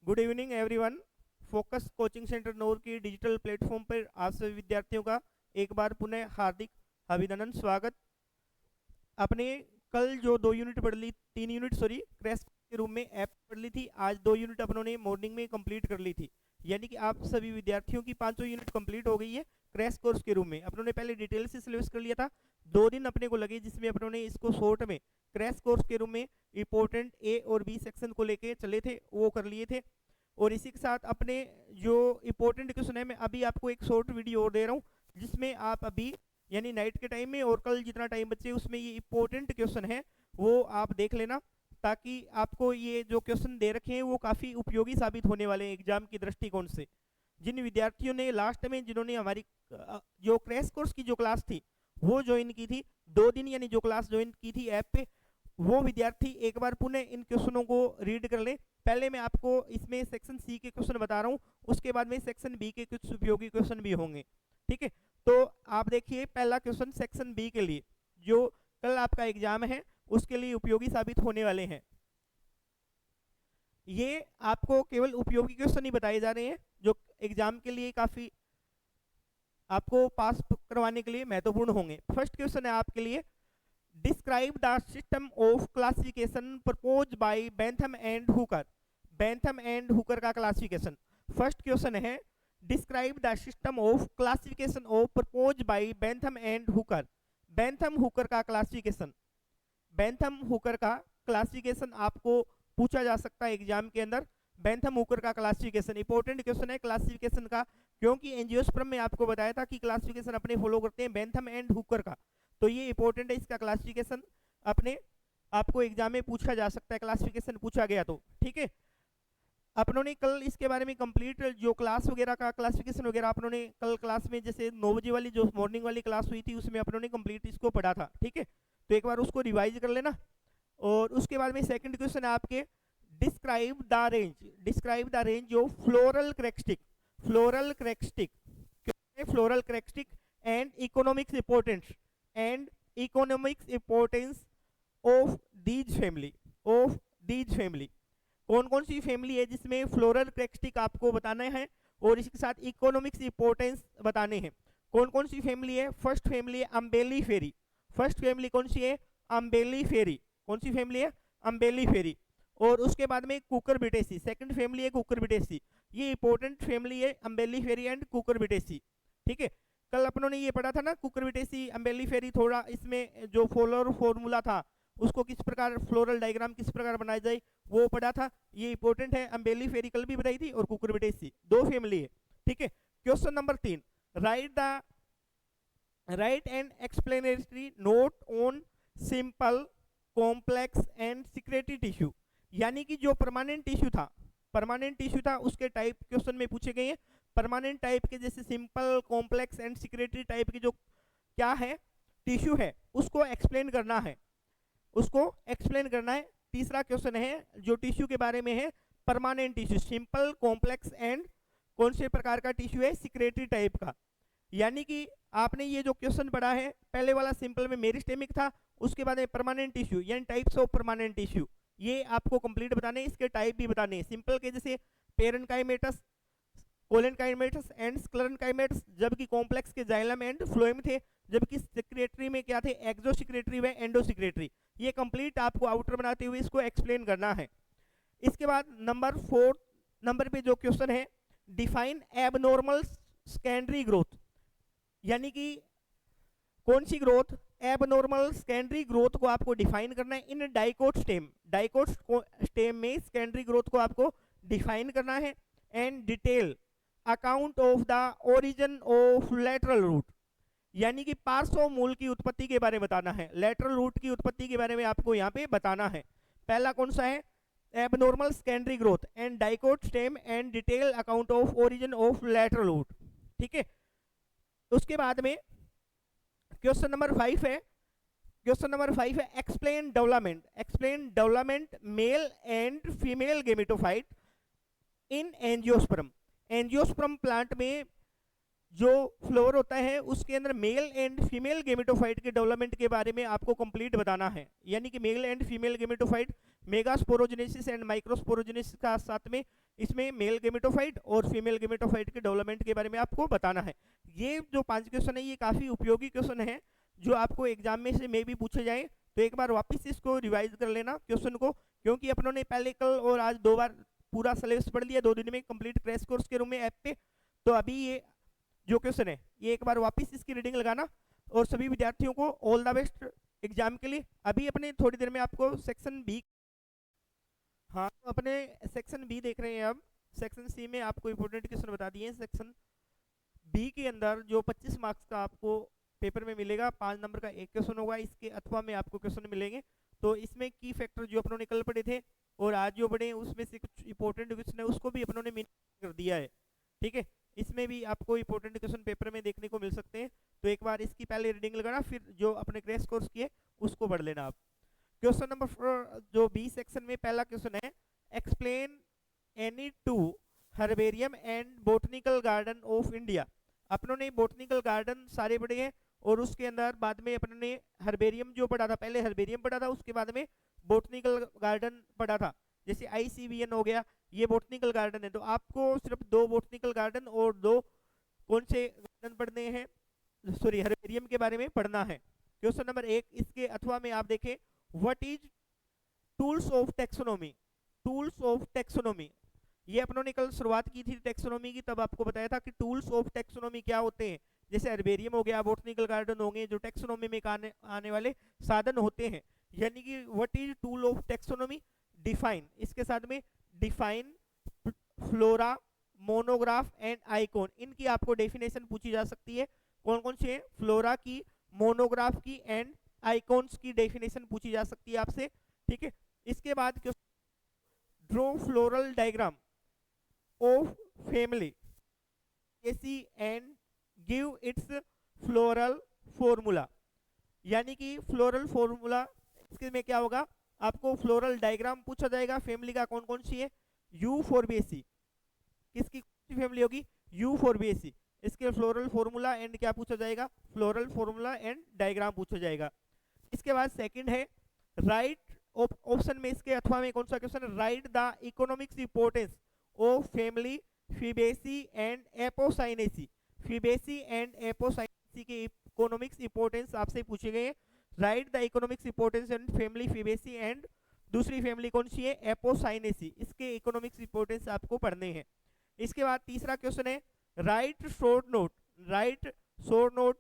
Good evening everyone. Focus coaching centre नोर की digital platform पर आप सभी विद्यार्थियों का एक बार पुनः हार्दिक अभिनंदन स्वागत। अपने कल जो 2 यूनिट पढ़ ली, 3 यूनिट सॉरी, क्रैश के रूम में ऐप पढ़ ली थी। आज 2 यूनिट अपनों ने मॉर्निंग में कंप्लीट कर ली थी, यानी कि आप सभी विद्यार्थियों की 5यूनिट कंप्लीट हो गई है क्रैश कोर्स के रूम में। अपनों ने पहले डिटेल से सिलेबस कर लिया था, 2 दिन अपने को लगे, जिसमें अपनों ने इसको शॉर्ट में क्रैश कोर्स के रूम में इंपॉर्टेंट ए और बी सेक्शन को लेके चले थे, वो कर लिए थे। और इसी के साथ अपने जो इंपॉर्टेंट क्वेश्चन है, मैं अभी आपको एक शॉर्ट वीडियो और दे रहा हूँ, जिसमें आप अभी यानी नाइट के टाइम में और कल जितना टाइम बचे उसमें ये इंपॉर्टेंट क्वेश्चन है वो आप देख लेना, ताकि आपको ये जो क्वेश्चन दे रखे हैं वो काफ़ी उपयोगी साबित होने वाले हैं एग्जाम की दृष्टिकोण से। जिन विद्यार्थियों ने लास्ट में जिन्होंने हमारी जो क्रैश कोर्स की जो क्लास थी वो ज्वाइन की थी, 2 दिन यानी जो क्लास ज्वाइन की थी ऐप पे, वो विद्यार्थी एक बार पुनः इन क्वेश्चनों को रीड कर लें। पहले मैं आपको इसमें सेक्शन सी के क्वेश्चन बता रहा हूँ, उसके बाद में सेक्शन बी के कुछ उपयोगी क्वेश्चन भी होंगे, ठीक है। तो आप देखिए, पहला क्वेश्चन सेक्शन बी के लिए जो कल आपका एग्जाम है उसके लिए उपयोगी साबित होने वाले हैं। ये आपको केवल उपयोगी क्वेश्चन ही बताए जा रहे हैं जो एग्जाम के लिए काफी आपको पास करवाने के लिए महत्वपूर्ण होंगे। फर्स्ट क्वेश्चन है आपके लिए, describe the system of classification propose by Bentham and Hooker. Bentham and Hooker का क्लासिफिकेशन। फर्स्ट क्वेश्चन है, describe the system of classification of propose by Bentham and Hooker. Bentham Hooker का classification. Bentham Hooker का classification आपको पूछा जा सकता है exam के अंदर। बेंथम हुकर का क्लासिफिकेशन इंपॉर्टेंट क्वेश्चन है क्लासिफिकेशन का, क्योंकि एंजियोस्पर्म में आपको बताया था कि क्लासिफिकेशन अपने फॉलो करते हैं बेंथम एंड हुकर का, तो ये इंपॉर्टेंट है। इसका क्लासिफिकेशन अपने आपको एग्जाम में पूछा जा सकता है, क्लासिफिकेशन पूछा गया तो, ठीक है। अपनों ने कल इसके बारे में कंप्लीट जो क्लास वगैरह का क्लासिफिकेशन वगैरह अपनों ने कल क्लास में, जैसे 9 बजे वाली जो मॉर्निंग वाली क्लास हुई थी उसमें अपनों ने कंप्लीट इसको पढ़ा था, ठीक है। तो एक बार उसको रिवाइज कर लेना। और उसके बाद में सेकंड क्वेश्चन है आपके, describe the range. Describe the range of floral characteristic. Floral characteristic, floral characteristic and economics importance and economics importance of these family. Of these family, कौन कौन सी फैमिली है जिसमें फ्लोरल क्रैक्स्टिक आपको बताना है और इसके साथ इकोनॉमिक्स इंपोर्टेंस बताने हैं। कौन कौन सी फैमिली है? फर्स्ट फैमिली है अम्बेली फेरी। फर्स्ट फैमिली कौन सी है? अम्बेली फेरी। कौन सी फैमिली है? अम्बेली फेरी। और उसके बाद में कुकरबिटेसी, सेकंड फैमिली है कुकरबिटेसी। ये इंपॉर्टेंट फैमिली है अम्बेली फेरी एंड कुकरबिटेसी, ठीक है। कल अपनों ने ये पढ़ा था ना, कुकरबिटेसी अम्बेली फेरी, थोड़ा इसमें जो फ्लोरल फॉर्मूला था उसको किस प्रकार फ्लोरल डायग्राम किस प्रकार बनाया जाए वो पढ़ा था। ये इंपॉर्टेंट है, अम्बेली फेरी कल भी बताई थी और कुकरबिटेसी, 2 फैमिली है, ठीक है। Question number 3, write and explanatory note on simple complex and secretory tissue. यानी कि जो परमानेंट टिश्यू था उसके टाइप क्वेश्चन में पूछे गए हैं। परमानेंट टाइप के जैसे simple, complex and secretory type के जो क्या है टिश्यू है उसको एक्सप्लेन करना है, उसको एक्सप्लेन करना है। तीसरा क्वेश्चन है जो टिश्यू के बारे में है, permanent tissue, simple, complex and कौन से प्रकार का टिश्यू है? सिक्रेटरी टाइप का। यानी कि आपने ये जो क्वेश्चन पढ़ा है, पहले वाला सिंपल में मेरिस्टेमिक था, उसके बाद में परमानेंट टिश्यू यानी टाइप्स ऑफ परमानेंट टिश्यू, ये आपको कंप्लीट बताने, इसके टाइप भी बताने हैं। सिंपल के जैसे पेरेन्काइमेटस, कोलेनकाइमेटस एंड स्क्लेरेनकाइमेटस, जबकि कॉम्प्लेक्स के जाइलम एंड फ्लोएम थे, जबकि सिक्रेटरी में क्या थे? एक्सो सिक्रेटरी व एंडो सिक्रेटरी। ये कंप्लीट आपको आउटर बनाते हुए इसको एक्सप्लेन करना है। इसके बाद नंबर 4 नंबर पे जो क्वेश्चन है, डिफाइन एबनॉर्मल सेकेंडरी ग्रोथ। यानी कि कौन सी ग्रोथ? एबनॉर्मल सेकेंडरी ग्रोथ को आपको डिफाइन करना है in dicot stem. Dicot stem में सेकेंडरी ग्रोथ को आपको डिफाइन करना है। And detail account of the origin of lateral root, यानी कि पार्श्व मूल की उत्पत्ति के बारे में बताना है। लेटरल रूट की उत्पत्ति के बारे में आपको यहाँ पे बताना है। पहला कौन सा है? Abnormal secondary growth and dicot stem and detail account of origin of lateral root, ठीक है। उसके बाद में क्वेश्चन नंबर 5 है, क्वेश्चन नंबर 5 है explain development. Explain development male and female gametophyte in angiosperm. Angiosperm plant में जो फ्लोर होता है उसके अंदर मेल एंड फीमेल गेमेटोफाइट के डेवलपमेंट के बारे में आपको कंप्लीट बताना है। यानी कि male and female gametophyte, megasporogenesis and microsporogenesis का साथ में इसमें मेल गेमेटोफाइट और फीमेल गेमेटोफाइट के डेवलपमेंट के बारे में आपको बताना है। ये जो 5 क्वेश्चन है ये काफी उपयोगी क्वेश्चन है जो आपको एग्जाम में से भी पूछे जाए, तो एक बार वापस इसको रिवाइज कर लेना क्वेश्चन को, क्योंकि अपनों ने पहले कल और आज 2 बार पूरा सिलेबस पढ़ लिया 2 दिन में कंप्लीट क्रैश कोर्स के रूम में ऐप पे। तो अभी ये जो क्वेश्चन है ये एक बार वापस इसकी रीडिंग लगाना, और सभी विद्यार्थियों को ऑल द बेस्ट एग्जाम के लिए। अभी अपने थोड़ी देर में आपको सेक्शन बी, हाँ तो अपने सेक्शन बी देख रहे हैं। अब सेक्शन सी में आपको इंपोर्टेंट क्वेश्चन बता दिए। सेक्शन बी के अंदर जो 25 मार्क्स का आपको पेपर में मिलेगा, 5 नंबर का एक क्वेश्चन होगा, इसके अथवा में आपको क्वेश्चन मिलेंगे। तो इसमें की फैक्टर जो अपनों ने कल पढ़े थे और आज जो पढ़े उसमें से कुछ इंपॉर्टेंट क्वेश्चन है उसको भी अपनों ने कर दिया है, ठीक है। इसमें भी आपको इंपॉर्टेंट क्वेश्चन पेपर में देखने को मिल सकते हैं। तो एक बार इसकी पहले रीडिंग लगाना, फिर जो अपने क्रैश कोर्स किए उसको पढ़ लेना आप। क्वेश्चन नंबर 4 जो बी सेक्शन में पहला क्वेश्चन है, explain any two herbarium and botanical garden of India. अपनों ने बोटनिकल गार्डन सारे पढ़े हैं और उसके अंदर बाद में अपनों ने हर्बेरियम जो पढ़ा था, पहले हर्बेरियम पढ़ा था उसके बाद में बोटनिकल गार्डन पढ़ा था। जैसे ICVN हो गया, ये बोटनिकल गार्डन है। तो आपको सिर्फ 2 बोटनिकल गार्डन और 2 कौन से गार्डन पढ़ने हैं, सॉरी हर्बेरियम के बारे में पढ़ना है। क्वेश्चन नंबर 1 इसके अथवा में आप देखें, what is tools of taxonomy. Tools of taxonomy ये अपनों ने कल शुरुआत की थी टेक्सोनोमी की, तब आपको बताया था कि टूल्स ऑफ टेक्सोनोमी क्या होते हैं। जैसे हर्बेरियम हो गया, बोटनिकल गार्डन होंगे, जो टेक्सोनोमी में आने वाले साधन होते हैं। यानी कि what is tool of taxonomy, define, इसके साथ में define, flora, monograph and icon, इनकी आपको डेफिनेशन पूछी जा सकती है। कौन कौन से, फ्लोरा की, मोनोग्राफ की एंड आइकॉन्स की डेफिनेशन पूछी जा सकती है आपसे, ठीक है। इसके बाद draw floral diagram of family AC and give its floral formula. यानी कि फ्लोरल फॉर्मूला, इसके में क्या होगा, आपको फ्लोरल डायग्राम पूछा जाएगा फैमिली का कौन कौन सी है, U4BAC, किसकी फैमिली होगी, U4BAC। इसके फ्लोरल फॉर्मूला एंड क्या पूछा जाएगा, फ्लोरल फॉर्मूला एंड डायग्राम पूछा जाएगा। इसके बाद सेकंड है राइट, ऑप्शन में इसके अथवा में कौन सा question, write the economics importance of family Fabaceae and Apocynaceae. Fabaceae and Apocynaceae के इकोनॉमिक्स इंपोर्टेंस आपसे पूछे गए हैं। Write the economics importance and family Fabaceae and दूसरी फैमिली कौन सी है, एपोसाइनेसी, इसके इकोनॉमिक्स इंपोर्टेंस आपको पढ़ने हैं। इसके बाद तीसरा क्वेश्चन है write short note, write short note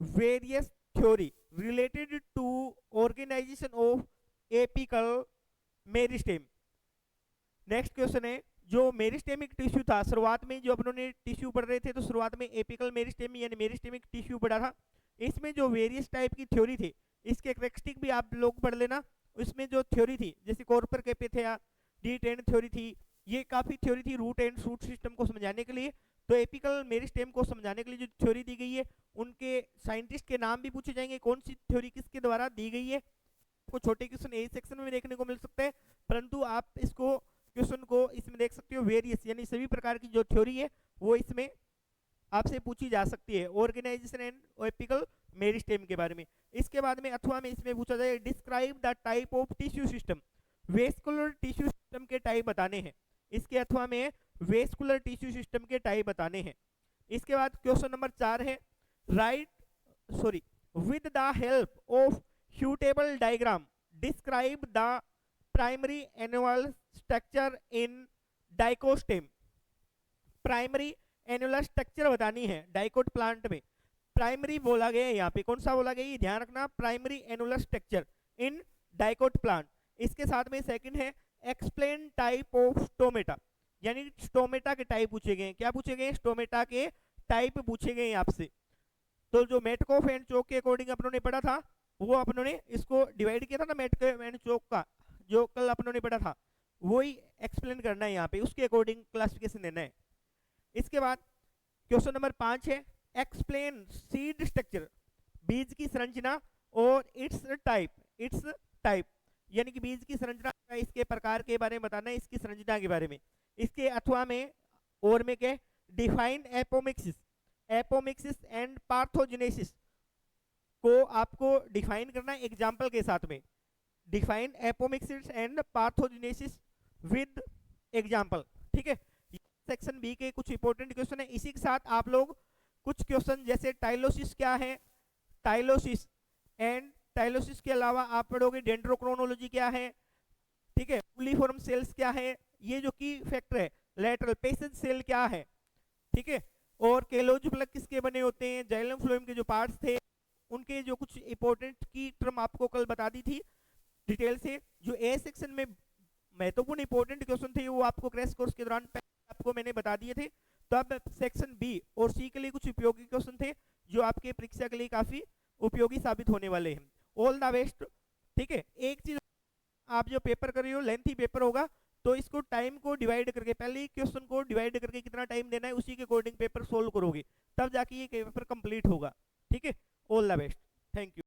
various theory related to organization of apical meristem. Next question है जो मेरिस्टेमिक टिश्यू था, शुरुआत में जो अपनों ने टिश्यू पढ़ रहे थे तो शुरुआत में एपिकल मेरिस्टेम यानी मेरिस्टेमिक टिश्यू पढ़ा था। इसमें जो वेरियस टाइप की थ्योरी थी इसके कैरेक्टरिस्टिक भी आप लोग पढ़ लेना। इसमें जो थ्योरी थी जैसे कॉर्पर कैपेथिया, D10 थ्योरी थी, ये काफी थ्योरी थी रूट एंड शूट सिस्टम को समझाने के लिए। तो एपिकल मेरिस्टेम को समझाने के लिए जो थ्योरी दी गई है उनके साइंटिस्ट के नाम भी पूछे जाएंगे, कौन सी थ्योरी किसके द्वारा दी गई है। को छोटे क्वेश्चन ए सेक्शन में देखने को मिल सकते हैं, परंतु आप इसको क्वेश्चन को इसमें देख सकते हो वेरियस यानी सभी प्रकार की जो थ्योरी है वो इसमें आपसे पूछी जा सकती है ऑर्गेनाइजेशन एंड एपिकल मेरिस्टेम के बारे में। इसके बाद में अथवा में इसमें पूछा जाए describe the type of tissue system, vascular tissue system के टाइप बताने हैं। इसके अथवा में वेस्कुलर टिश्यू सिस्टम के टाइप बताने हैं। इसके बाद क्वेश्चन नंबर 4 है with the help of suitable diagram describe the primary annual structure in dicostem। Primary annular structure बतानी है डाइकोट प्लांट में। प्राइमरी बोला गया है यहाँ पे, कौन सा बोला गया ये ध्यान रखना, primary annular structure in dicot plant. इसके साथ में सेकंड है एक्सप्लेन टाइप ऑफ स्टोमेटा, यानी स्टोमेटा के टाइप पूछे गए। क्या पूछे गए, स्टोमेटा के टाइप पूछे गए आपसे। तो जो मेटकोफ एंड चोक के अकॉर्डिंग अपनों ने पढ़ा था वो अपनों ने इसको डिवाइड किया था ना, मेटकोफ एंड चोक का जो कल अपनों ने पढ़ा था वही एक्सप्लेन करना है यहाँ पे, उसके अकॉर्डिंग क्लासिफिकेशन देना है। इसके बाद क्वेश्चन नंबर 5 है एक्सप्लेन सीड स्ट्रक्चर, बीज की संरचना और इट्स टाइप यानी कि बीज की संरचना इसके प्रकार के बारे में बताना है, इसकी संरचना के बारे में। इसके अथवा में और में क्या डिफाइन एपोमिक्सिस एंड पार्थोजेनेसिस को आपको डिफाइन करना है एग्जाम्पल के साथ में। Define apomixis and parthenogenesis with example, ठीक सेक्शन बी के कुछ इंपॉर्टेंट क्वेश्चन है। इसी के साथ आप लोग कुछ क्वेश्चन जैसे टाइलोसिस क्या है, टाइलोसिस एंड टाइलोसिस के अलावा आप पढ़ोगे डेंड्रोक्रोनोलॉजी क्या है, ठीक है, फुलीफॉर्म सेल्स क्या है, ये जो की फैक्टर है, लेटरल पेसेज सेल क्या है, ठीक है, और केलोज प्लग किसके बने होते हैं, जाइलम फ्लोएम के जो पार्ट्स थे उनके जो कुछ इंपॉर्टेंट की टर्म आपको कल बता दी थी डिटेल से। जो ए सेक्शन में महत्वपूर्ण इंपॉर्टेंट क्वेश्चन थे वो आपको क्रैश कोर्स के दौरान आपको मैंने बता दिए थे। तो अब सेक्शन बी और सी के लिए कुछ उपयोगी क्वेश्चन थे जो आपके परीक्षा के लिए काफी उपयोगी साबित होने वाले हैं। All the best. ठीक है, एक चीज आप जो पेपर कर रहे हो लेंथी पेपर होगा, तो इसको टाइम को डिवाइड करके, पहले ही क्वेश्चन को डिवाइड करके कितना टाइम देना है उसी के अकॉर्डिंग पेपर सोल्व करोगे, तब जाके ये पेपर कंप्लीट होगा। ठीक है, all the best, thank you.